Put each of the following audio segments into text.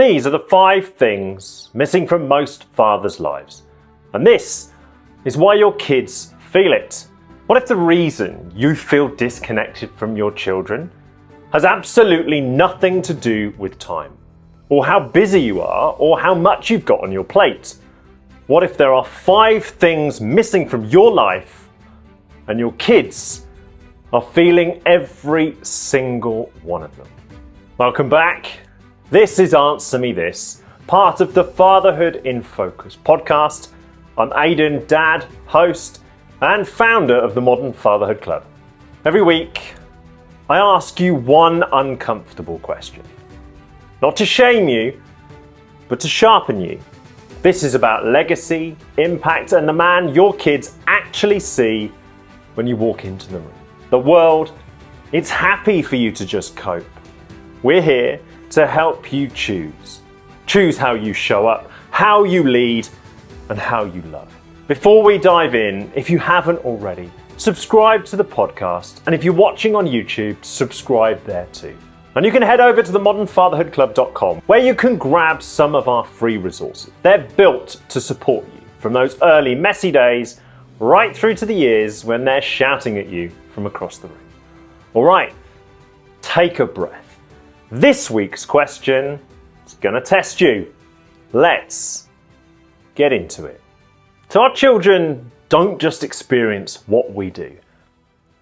These are the 5 things missing from most fathers' lives. And this is why your kids feel it. What if the reason you feel disconnected from your children has absolutely nothing to do with time, or how busy you are, or how much you've got on your plate? What if there are 5 things missing from your life and your kids are feeling every single one of them? Welcome back. This is Answer Me This, part of the Fatherhood in Focus podcast. I'm Aidan, dad, host, and founder of the Modern Fatherhood Club. Every week, I ask you one uncomfortable question. Not to shame you, but to sharpen you. This is about legacy, impact, and the man your kids actually see when you walk into the room. The world, it's happy for you to just cope. We're here to help you choose. Choose how you show up, how you lead, and how you love. Before we dive in, if you haven't already, subscribe to the podcast, and if you're watching on YouTube, subscribe there too. And you can head over to themodernfatherhoodclub.com, where you can grab some of our free resources. They're built to support you from those early messy days right through to the years when they're shouting at you from across the room. All right, take a breath. This week's question is going to test you. Let's get into it. So our children don't just experience what we do.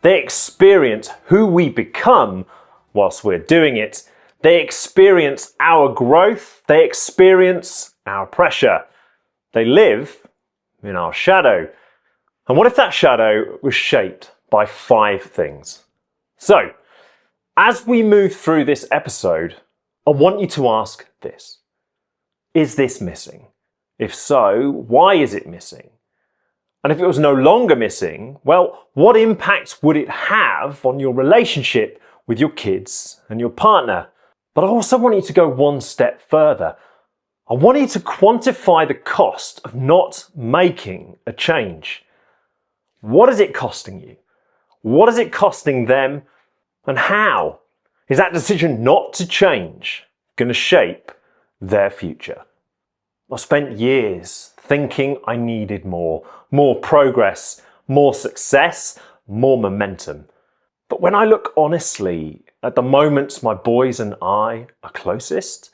They experience who we become whilst we're doing it. They experience our growth. They experience our pressure. They live in our shadow. And what if that shadow was shaped by 5 things? So, as we move through this episode, I want you to ask this. Is this missing? If so, why is it missing? And if it was no longer missing, well, what impact would it have on your relationship with your kids and your partner? But I also want you to go one step further. I want you to quantify the cost of not making a change. What is it costing you? What is it costing them? And how is that decision not to change going to shape their future? I spent years thinking I needed more progress, more success, more momentum. But when I look honestly at the moments my boys and I are closest,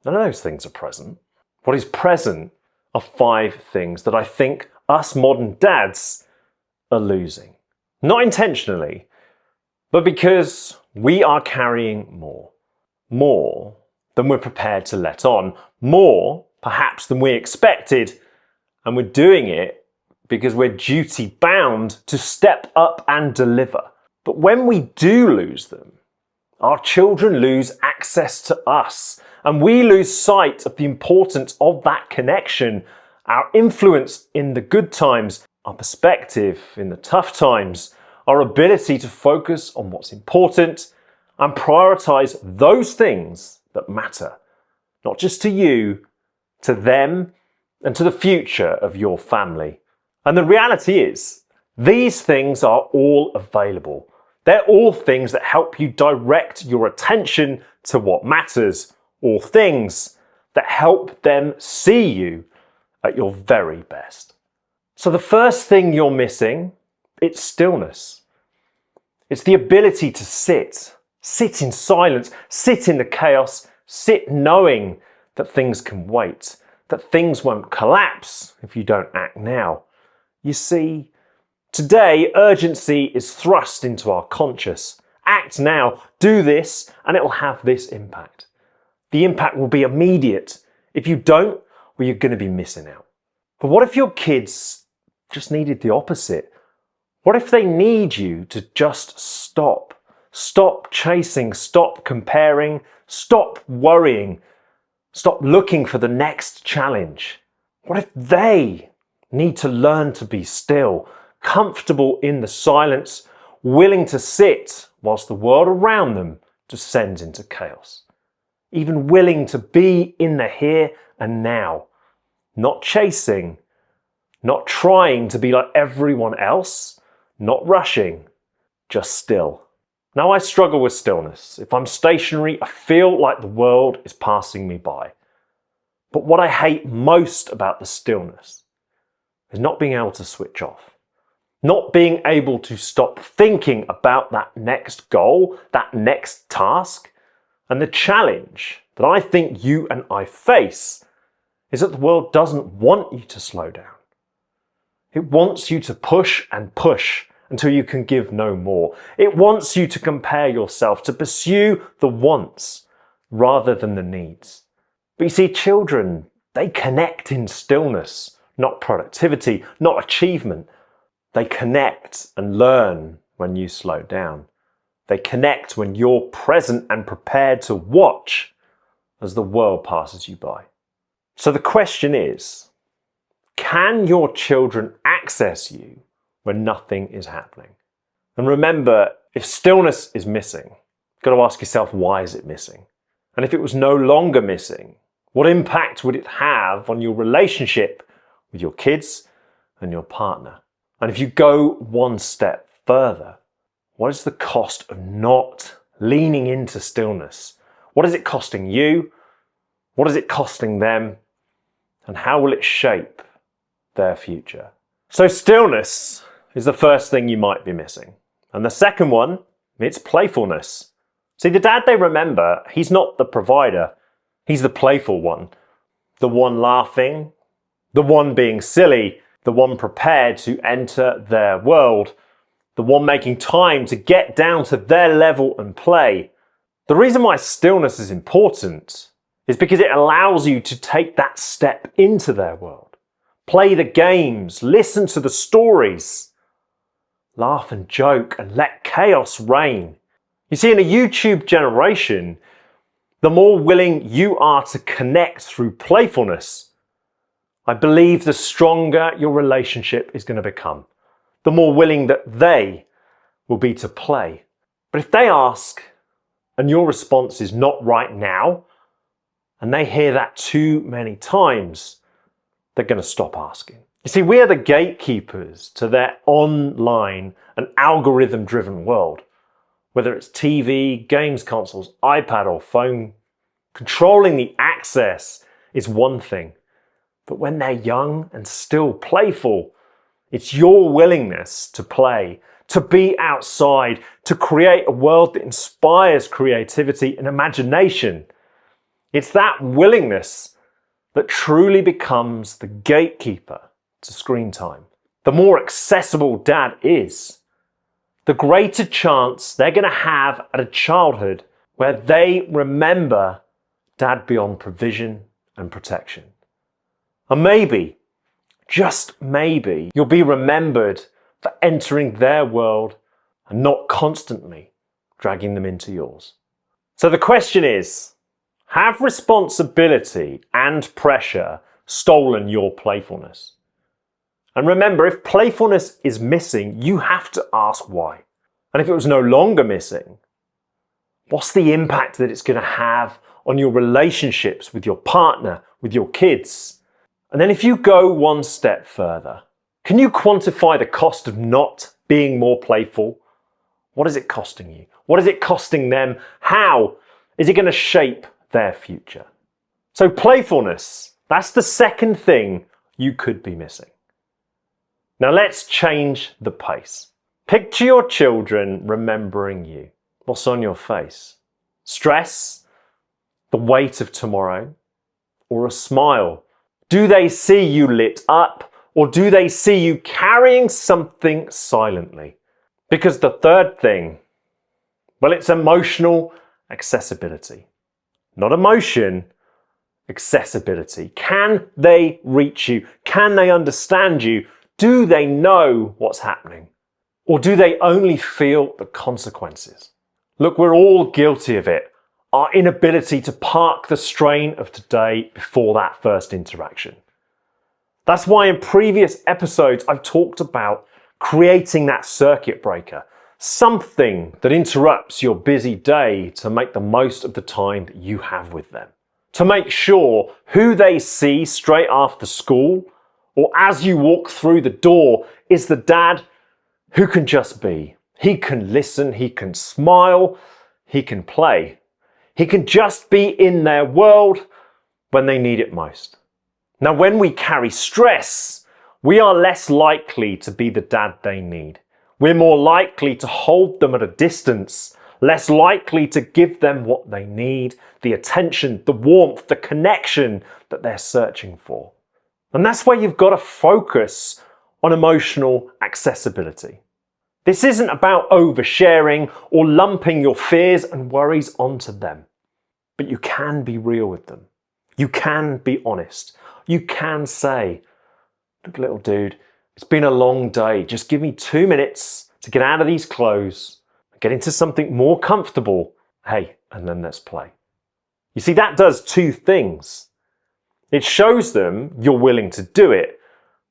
none of those things are present. What is present are 5 things that I think us modern dads are losing. Not intentionally, but because we are carrying more than we're prepared to let on, more perhaps than we expected, and we're doing it because we're duty bound to step up and deliver. But when we do lose them, our children lose access to us, and we lose sight of the importance of that connection, our influence in the good times, our perspective in the tough times, our ability to focus on what's important and prioritize those things that matter, not just to you, to them, and to the future of your family. And the reality is, these things are all available. They're all things that help you direct your attention to what matters, all things that help them see you at your very best. So the first thing you're missing, it's stillness. It's the ability to sit in silence, sit in the chaos, sit knowing that things can wait, that things won't collapse if you don't act now. You see, today urgency is thrust into our conscious. Act now, do this, and it will have this impact. The impact will be immediate. If you don't, well, you're going to be missing out. But what if your kids just needed the opposite? What if they need you to just stop? Stop chasing, stop comparing, stop worrying, stop looking for the next challenge. What if they need to learn to be still, comfortable in the silence, willing to sit whilst the world around them descends into chaos? Even willing to be in the here and now, not chasing, not trying to be like everyone else, not rushing, just still. Now I struggle with stillness. If I'm stationary, I feel like the world is passing me by. But what I hate most about the stillness is not being able to switch off. Not being able to stop thinking about that next goal, that next task. And the challenge that I think you and I face is that the world doesn't want you to slow down. It wants you to push and push until you can give no more. It wants you to compare yourself, to pursue the wants rather than the needs. But you see, children, they connect in stillness, not productivity, not achievement. They connect and learn when you slow down. They connect when you're present and prepared to watch as the world passes you by. So the question is, can your children access you when nothing is happening? And remember, if stillness is missing, you've got to ask yourself, why is it missing? And if it was no longer missing, what impact would it have on your relationship with your kids and your partner? And if you go one step further, what is the cost of not leaning into stillness? What is it costing you? What is it costing them? And how will it shape their future? So stillness is the first thing you might be missing. And the second one, it's playfulness. See, the dad they remember, he's not the provider. He's the playful one. The one laughing, the one being silly, the one prepared to enter their world, the one making time to get down to their level and play. The reason why stillness is important is because it allows you to take that step into their world. Play the games, listen to the stories, laugh and joke and let chaos reign. You see, in a YouTube generation, the more willing you are to connect through playfulness, I believe the stronger your relationship is going to become. The more willing that they will be to play. But if they ask and your response is not right now, and they hear that too many times, they're going to stop asking. You see, we are the gatekeepers to their online and algorithm-driven world. Whether it's TV, games consoles, iPad or phone, controlling the access is one thing. But when they're young and still playful, it's your willingness to play, to be outside, to create a world that inspires creativity and imagination. It's that willingness that truly becomes the gatekeeper to screen time. The more accessible dad is, the greater chance they're going to have at a childhood where they remember dad beyond provision and protection. And maybe, just maybe, you'll be remembered for entering their world and not constantly dragging them into yours. So the question is, have responsibility and pressure stolen your playfulness? And remember, if playfulness is missing, you have to ask why. And if it was no longer missing, what's the impact that it's going to have on your relationships with your partner, with your kids? And then if you go one step further, can you quantify the cost of not being more playful? What is it costing you? What is it costing them? How is it going to shape their future? So playfulness, that's the second thing you could be missing. Now let's change the pace. Picture your children remembering you. What's on your face? Stress? The weight of tomorrow? Or a smile? Do they see you lit up? Or do they see you carrying something silently? Because the third thing, well, it's emotional accessibility. Not emotion, accessibility. Can they reach you? Can they understand you? Do they know what's happening? Or do they only feel the consequences? Look, we're all guilty of it. Our inability to park the strain of today before that first interaction. That's why in previous episodes I've talked about creating that circuit breaker. Something that interrupts your busy day to make the most of the time that you have with them. To make sure who they see straight after school or as you walk through the door is the dad who can just be. He can listen, he can smile, he can play. He can just be in their world when they need it most. Now, when we carry stress, we are less likely to be the dad they need. We're more likely to hold them at a distance, less likely to give them what they need, the attention, the warmth, the connection that they're searching for. And that's where you've got to focus on emotional accessibility. This isn't about oversharing or lumping your fears and worries onto them. But you can be real with them. You can be honest. You can say, look, little dude, it's been a long day. Just give me 2 minutes to get out of these clothes, get into something more comfortable. Hey, and then let's play. You see, that does 2 things. It shows them you're willing to do it,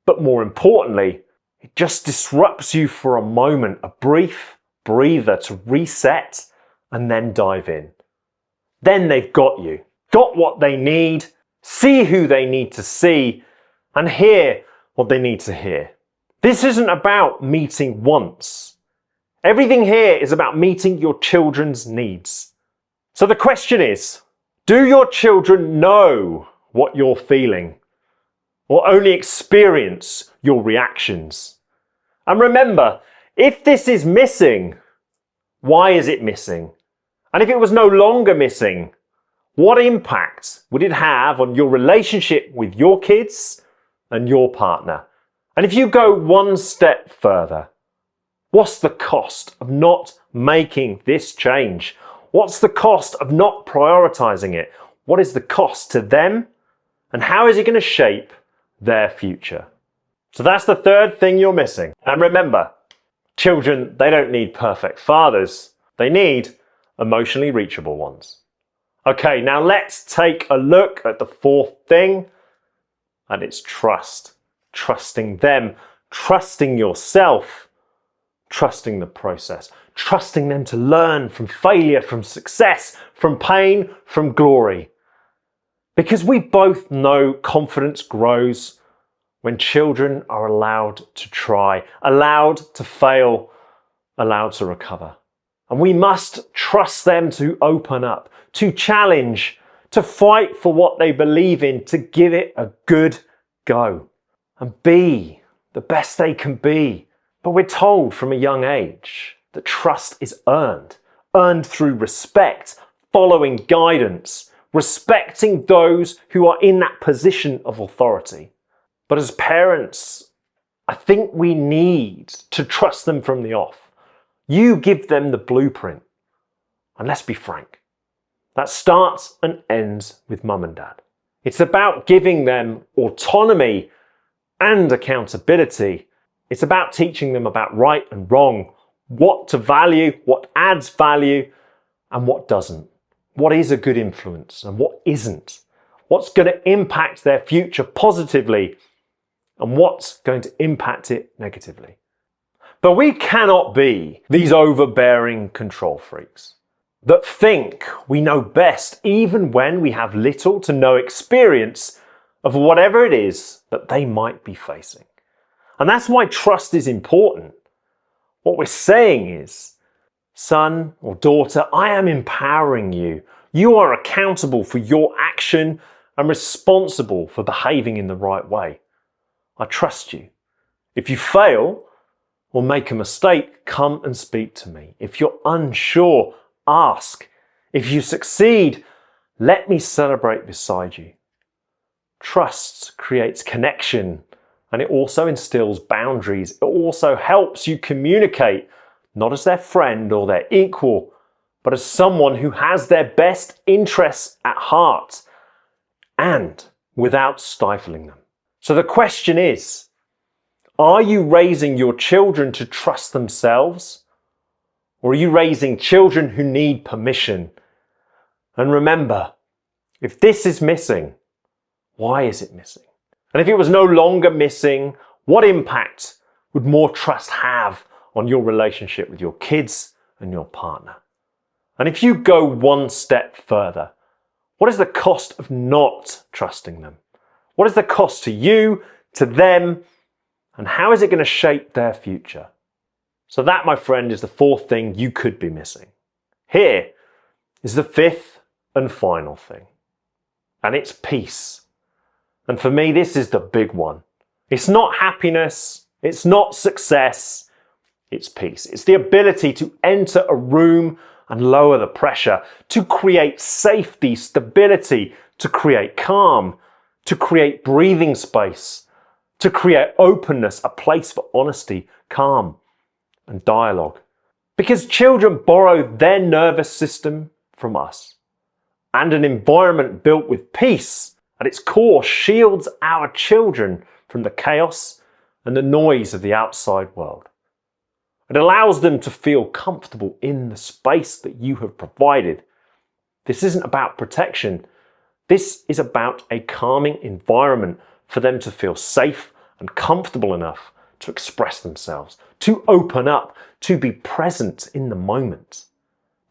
but more importantly, it just disrupts you for a moment, a brief breather to reset and then dive in. Then they've got you, got what they need, see who they need to see, and hear what they need to hear. This isn't about meeting once. Everything here is about meeting your children's needs. So the question is, do your children know what you're feeling, or only experience your reactions? And remember, if this is missing, why is it missing? And if it was no longer missing, what impact would it have on your relationship with your kids and your partner? And if you go one step further, what's the cost of not making this change? What's the cost of not prioritizing it? What is the cost to them? And how is it going to shape their future? So that's the third thing you're missing. And remember, children, they don't need perfect fathers. They need emotionally reachable ones. Okay, now let's take a look at the fourth thing, and it's trust. Trusting them, trusting yourself, trusting the process, trusting them to learn from failure, from success, from pain, from glory. Because we both know confidence grows when children are allowed to try, allowed to fail, allowed to recover. And we must trust them to open up, to challenge, to fight for what they believe in, to give it a good go and be the best they can be. But we're told from a young age that trust is earned through respect, following guidance, respecting those who are in that position of authority. But as parents, I think we need to trust them from the off. You give them the blueprint. And let's be frank, that starts and ends with mum and dad. It's about giving them autonomy and accountability. It's about teaching them about right and wrong, what to value, what adds value, and what doesn't. What is a good influence and what isn't? What's going to impact their future positively and what's going to impact it negatively? But we cannot be these overbearing control freaks that think we know best even when we have little to no experience of whatever it is that they might be facing. And that's why trust is important. What we're saying is, son or daughter, I am empowering you. You are accountable for your action and responsible for behaving in the right way. I trust you. If you fail or make a mistake, come and speak to me. If you're unsure, ask. If you succeed, let me celebrate beside you. Trust creates connection, and it also instills boundaries. It also helps you communicate, not as their friend or their equal, but as someone who has their best interests at heart and without stifling them. So the question is, are you raising your children to trust themselves? Or are you raising children who need permission? And remember, if this is missing, why is it missing? And if it was no longer missing, what impact would more trust have on your relationship with your kids and your partner? And if you go one step further, what is the cost of not trusting them? What is the cost to you, to them, and how is it going to shape their future? So that, my friend, is the fourth thing you could be missing. Here is the fifth and final thing. and it's peace. And for me, this is the big one. It's not happiness, it's not success, it's peace. It's the ability to enter a room and lower the pressure, to create safety, stability, to create calm, to create breathing space, to create openness, a place for honesty, calm, and dialogue. Because children borrow their nervous system from us. And an environment built with peace at its core shields our children from the chaos and the noise of the outside world. It allows them to feel comfortable in the space that you have provided. This isn't about protection. This is about a calming environment for them to feel safe and comfortable enough to express themselves, to open up, to be present in the moment,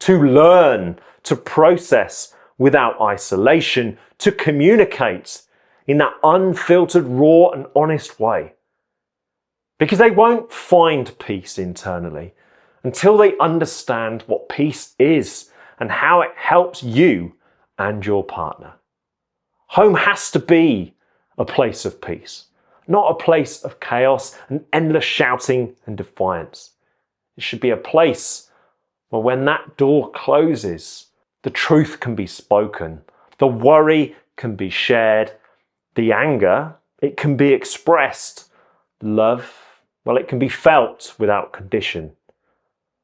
to learn, to process without isolation, to communicate in that unfiltered, raw and honest way. Because they won't find peace internally until they understand what peace is and how it helps you and your partner. Home has to be a place of peace, not a place of chaos and endless shouting and defiance. It should be a place where when that door closes, the truth can be spoken, the worry can be shared, the anger, it can be expressed, love, well, it can be felt without condition.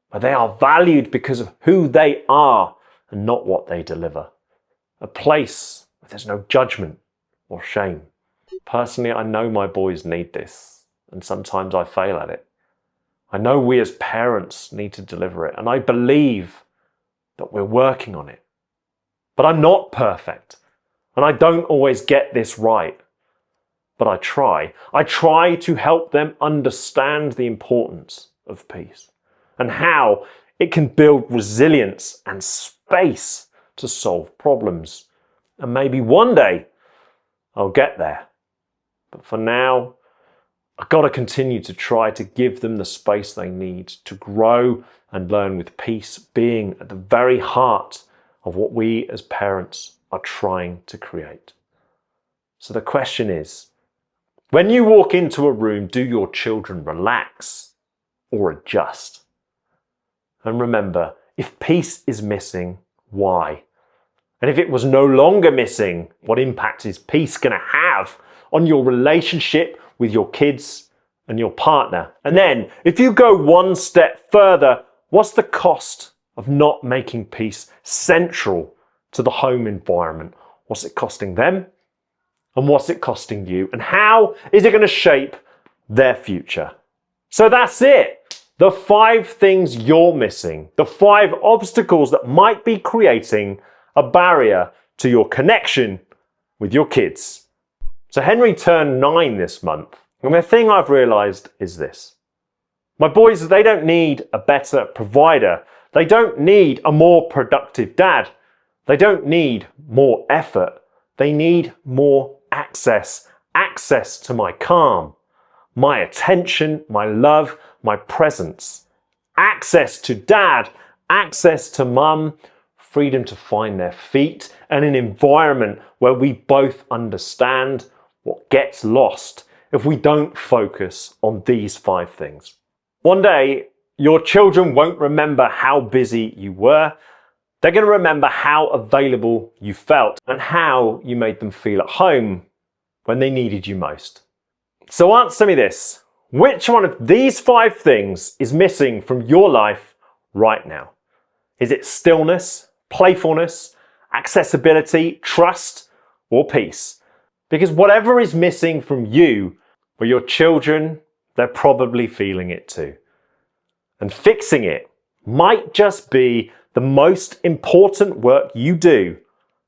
Where they are valued because of who they are and not what they deliver. A place where there's no judgment or shame. Personally, I know my boys need this, and sometimes I fail at it. I know we as parents need to deliver it, and I believe that we're working on it. But I'm not perfect, and I don't always get this right. But I try. I try to help them understand the importance of peace and how it can build resilience and space to solve problems. And maybe one day I'll get there. But for now, I've got to continue to try to give them the space they need to grow and learn with peace being at the very heart of what we as parents are trying to create. So the question is, when you walk into a room, do your children relax or adjust? And remember, if peace is missing, why? And if it was no longer missing, what impact is peace going to have on your relationship with your kids and your partner? And then, if you go one step further, what's the cost of not making peace central to the home environment? What's it costing them? And what's it costing you? And how is it going to shape their future? So that's it. The 5 things you're missing. The 5 obstacles that might be creating a barrier to your connection with your kids. So Henry turned 9 this month. And the thing I've realized is this. My boys, they don't need a better provider. They don't need a more productive dad. They don't need more effort. They need more access to my calm, my attention, my love, my presence, access to dad, access to mum, freedom to find their feet, and an environment where we both understand what gets lost if we don't focus on these 5 things. One day, your children won't remember how busy you were. They're going to remember how available you felt and how you made them feel at home when they needed you most. So answer me this. Which one of these 5 things is missing from your life right now? Is it stillness, playfulness, accessibility, trust, or peace? Because whatever is missing from you, for your children, they're probably feeling it too. And fixing it might just be the most important work you do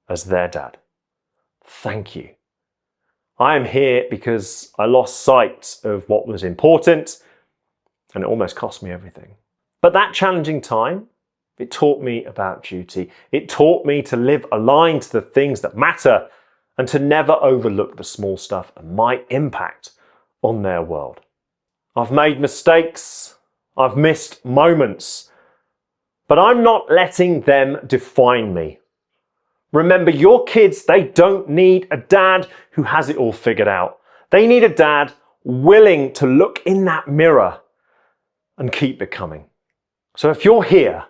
as their dad. Thank you. I am here because I lost sight of what was important and it almost cost me everything. But that challenging time, it taught me about duty. It taught me to live aligned to the things that matter and to never overlook the small stuff and my impact on their world. I've made mistakes. I've missed moments. But I'm not letting them define me. Remember, your kids, they don't need a dad who has it all figured out. They need a dad willing to look in that mirror and keep becoming. So if you're here,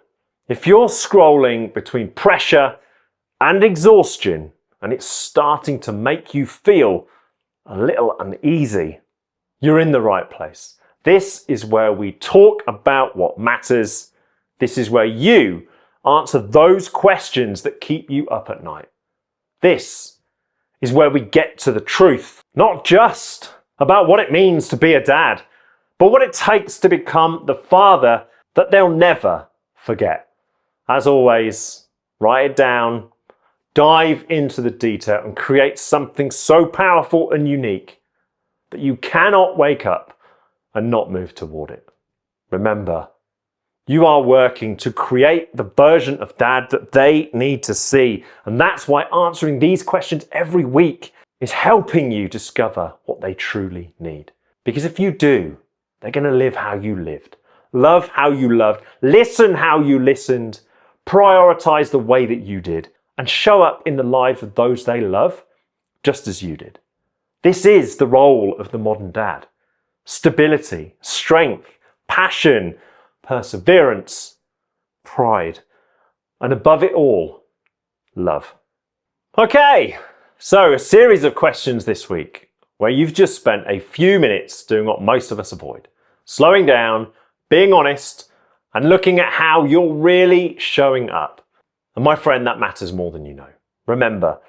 if you're scrolling between pressure and exhaustion, and it's starting to make you feel a little uneasy, you're in the right place. This is where we talk about what matters. This is where you answer those questions that keep you up at night. This is where we get to the truth, not just about what it means to be a dad, but what it takes to become the father that they'll never forget. As always, write it down, dive into the detail, and create something so powerful and unique that you cannot wake up and not move toward it. Remember, you are working to create the version of dad that they need to see. And that's why answering these questions every week is helping you discover what they truly need. Because if you do, they're going to live how you lived, love how you loved, listen how you listened, prioritize the way that you did, and show up in the lives of those they love just as you did. This is the role of the modern dad. Stability, strength, passion, perseverance, pride, and above it all, love. Okay, so a series of questions this week where you've just spent a few minutes doing what most of us avoid. Slowing down, being honest, and looking at how you're really showing up. And my friend, that matters more than you know. Remember,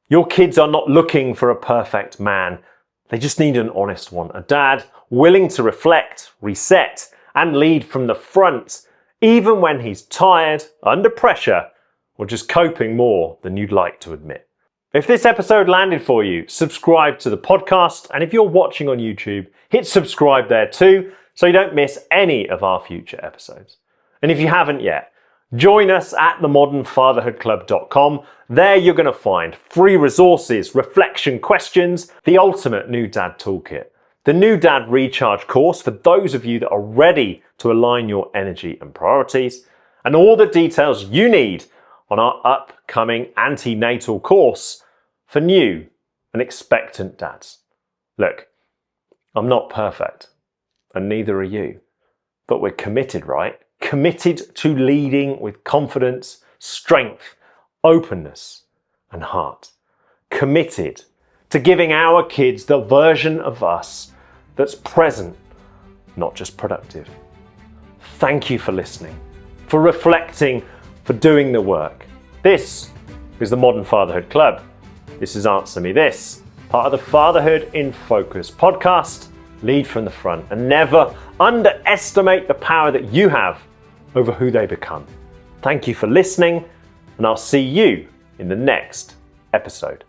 your kids are not looking for a perfect man. They just need an honest one. A dad willing to reflect, reset, and lead from the front, even when he's tired, under pressure, or just coping more than you'd like to admit. If this episode landed for you, subscribe to the podcast. And if you're watching on YouTube, hit subscribe there too, so you don't miss any of our future episodes. And if you haven't yet, join us at themodernfatherhoodclub.com. There you're going to find free resources, reflection questions, the ultimate new dad toolkit, the new dad recharge course for those of you that are ready to align your energy and priorities, and all the details you need on our upcoming antenatal course for new and expectant dads. Look, I'm not perfect, and neither are you, but we're committed, right? Committed to leading with confidence, strength, openness, and heart. Committed to giving our kids the version of us that's present, not just productive. Thank you for listening, for reflecting, for doing the work. This is the Modern Fatherhood Club. This is Answer Me This, part of the Fatherhood in Focus podcast. Lead from the front and never underestimate the power that you have over who they become. Thank you for listening, and I'll see you in the next episode.